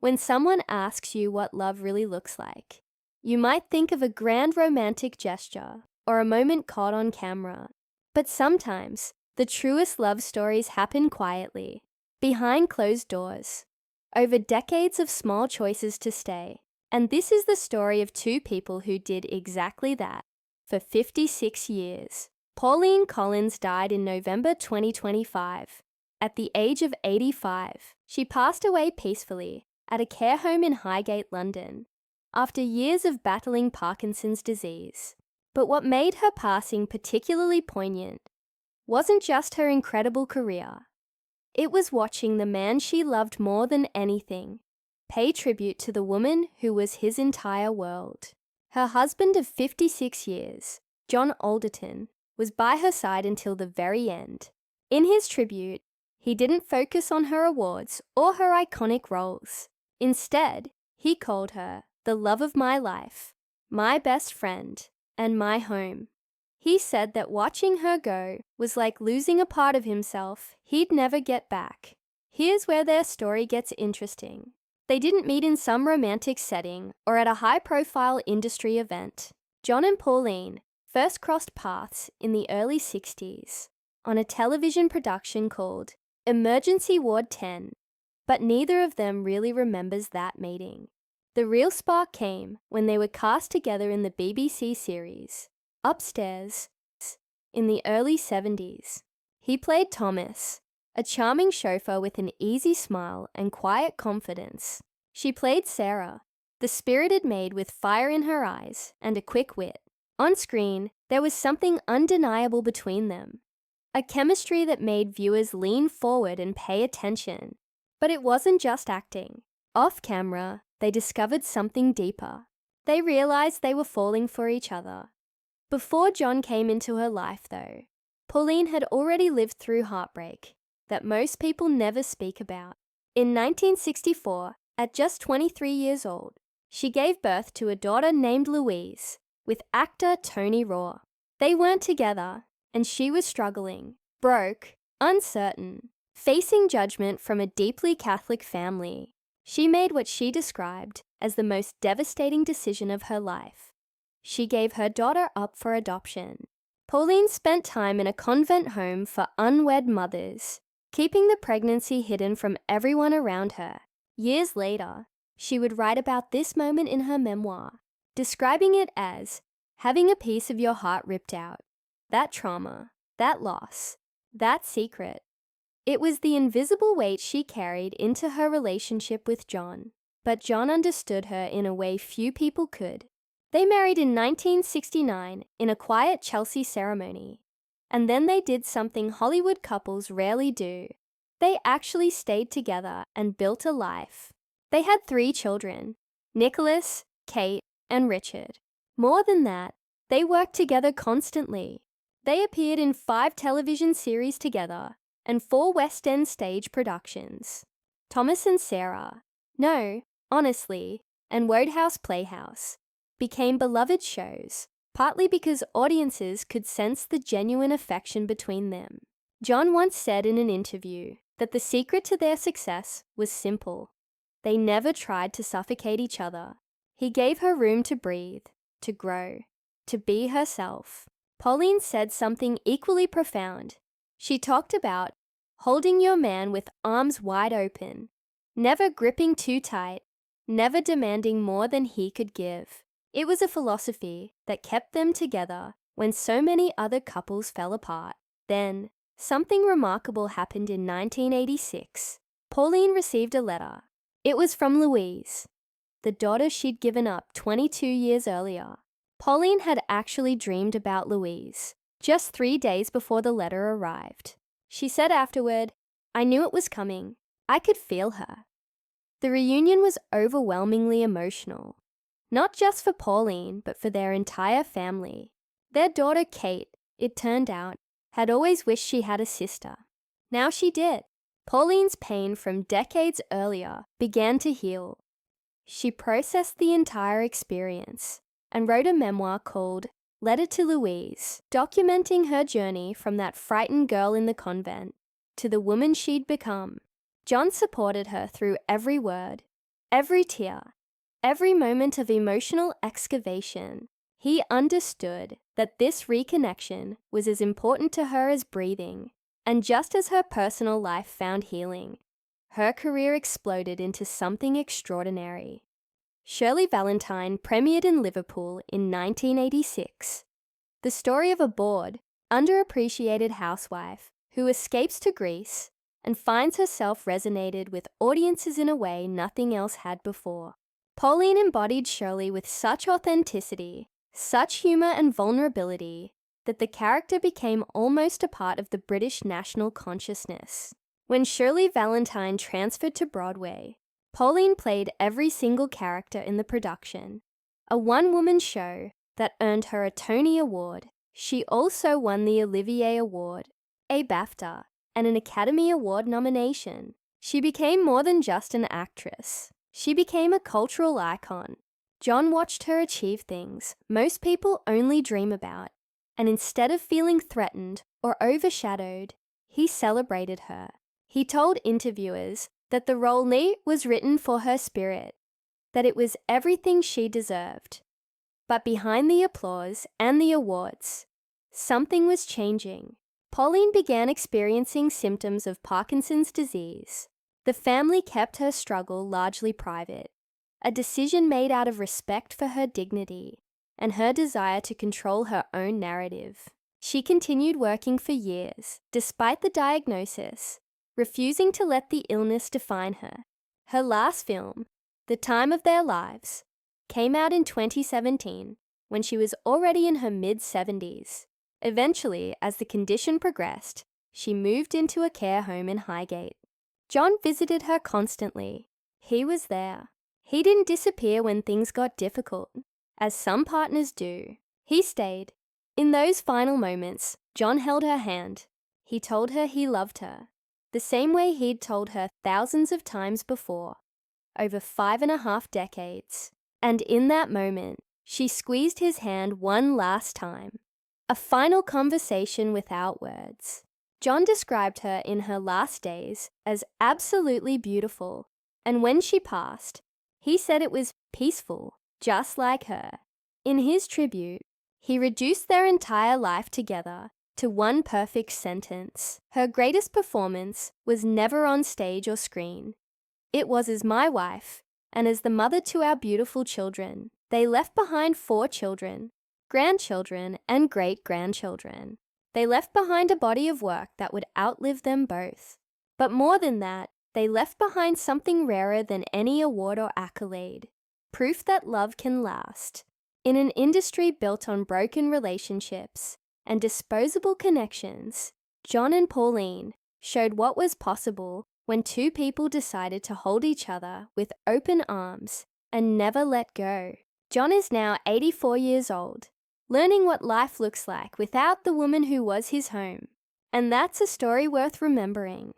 When someone asks you what love really looks like, you might think of a grand romantic gesture or a moment caught on camera. But sometimes, the truest love stories happen quietly, behind closed doors, over decades of small choices to stay. And this is the story of two people who did exactly that for 56 years. Pauline Collins died in November 2025. At the age of 85, she passed away peacefully at a care home in Highgate, London, after years of battling Parkinson's disease. But what made her passing particularly poignant wasn't just her incredible career. It was watching the man she loved more than anything pay tribute to the woman who was his entire world. Her husband of 56 years, John Alderton, was by her side until the very end. In his tribute, he didn't focus on her awards or her iconic roles. Instead, he called her the love of my life, my best friend, and my home. He said that watching her go was like losing a part of himself he'd never get back. Here's where their story gets interesting. They didn't meet in some romantic setting or at a high-profile industry event. John and Pauline first crossed paths in the early 60s on a television production called Emergency Ward 10, but neither of them really remembers that meeting. The real spark came when they were cast together in the BBC series Upstairs in the early 70s. He played Thomas, a charming chauffeur with an easy smile and quiet confidence. She played Sarah, the spirited maid with fire in her eyes and a quick wit. On screen, there was something undeniable between them, a chemistry that made viewers lean forward and pay attention. But it wasn't just acting. Off camera, they discovered something deeper. They realized they were falling for each other. Before John came into her life, though, Pauline had already lived through heartbreak that most people never speak about. In 1964, at just 23 years old, she gave birth to a daughter named Louise with actor Tony Raw. They weren't together, and she was struggling, broke, uncertain, facing judgment from a deeply Catholic family. She made what she described as the most devastating decision of her life. She gave her daughter up for adoption. Pauline spent time in a convent home for unwed mothers, keeping the pregnancy hidden from everyone around her. Years later, she would write about this moment in her memoir, describing it as having a piece of your heart ripped out. That trauma, that loss, that secret. It was the invisible weight she carried into her relationship with John, but John understood her in a way few people could. They married in 1969 in a quiet Chelsea ceremony, and then they did something Hollywood couples rarely do. They actually stayed together and built a life. They had 3 children, Nicholas, Kate, and Richard. More than that, they worked together constantly. They appeared in 5 television series together and 4 West End stage productions. Thomas and Sarah, No, Honestly, and Wodehouse Playhouse became beloved shows, partly because audiences could sense the genuine affection between them. John once said in an interview that the secret to their success was simple. They never tried to suffocate each other. He gave her room to breathe, to grow, to be herself. Pauline said something equally profound. She talked about holding your man with arms wide open, never gripping too tight, never demanding more than he could give. It was a philosophy that kept them together when so many other couples fell apart. Then, something remarkable happened in 1986. Pauline received a letter. It was from Louise, the daughter she'd given up 22 years earlier. Pauline had actually dreamed about Louise just 3 days before the letter arrived. She said afterward, "I knew it was coming. I could feel her." The reunion was overwhelmingly emotional. Not just for Pauline, but for their entire family. Their daughter Kate, it turned out, had always wished she had a sister. Now she did. Pauline's pain from decades earlier began to heal. She processed the entire experience and wrote a memoir called Letter to Louise, documenting her journey from that frightened girl in the convent to the woman she'd become. John supported her through every word, Every tear, every moment of emotional excavation, he understood that this reconnection was as important to her as breathing. And just as her personal life found healing, her career exploded into something extraordinary. Shirley Valentine premiered in Liverpool in 1986. The story of a bored, underappreciated housewife who escapes to Greece and finds herself resonated with audiences in a way nothing else had before. Pauline embodied Shirley with such authenticity, such humor and vulnerability, that the character became almost a part of the British national consciousness. When Shirley Valentine transferred to Broadway, Pauline played every single character in the production, a one-woman show that earned her a Tony Award. She also won the Olivier Award, a BAFTA, and an Academy Award nomination. She became more than just an actress. She became a cultural icon. John watched her achieve things most people only dream about, and instead of feeling threatened or overshadowed, he celebrated her. He told interviewers that the role was written for her spirit, that it was everything she deserved. But behind the applause and the awards, something was changing. Pauline began experiencing symptoms of Parkinson's disease. The family kept her struggle largely private, a decision made out of respect for her dignity and her desire to control her own narrative. She continued working for years, despite the diagnosis, refusing to let the illness define her. Her last film, The Time of Their Lives, came out in 2017 when she was already in her mid-70s. Eventually, as the condition progressed, she moved into a care home in Highgate. John visited her constantly. He was there. He didn't disappear when things got difficult, as some partners do. He stayed. In those final moments, John held her hand. He told her he loved her, the same way he'd told her thousands of times before, over 5.5 decades. And in that moment, she squeezed his hand one last time. A final conversation without words. John described her in her last days as absolutely beautiful, and when she passed, he said it was peaceful, just like her. In his tribute, he reduced their entire life together to one perfect sentence. Her greatest performance was never on stage or screen. It was as my wife, and as the mother to our beautiful children. They left behind 4 children, grandchildren, and great-grandchildren. They left behind a body of work that would outlive them both. But more than that, they left behind something rarer than any award or accolade, proof that love can last. In an industry built on broken relationships and disposable connections, John and Pauline showed what was possible when 2 people decided to hold each other with open arms and never let go. John is now 84 years old, learning what life looks like without the woman who was his home. And that's a story worth remembering.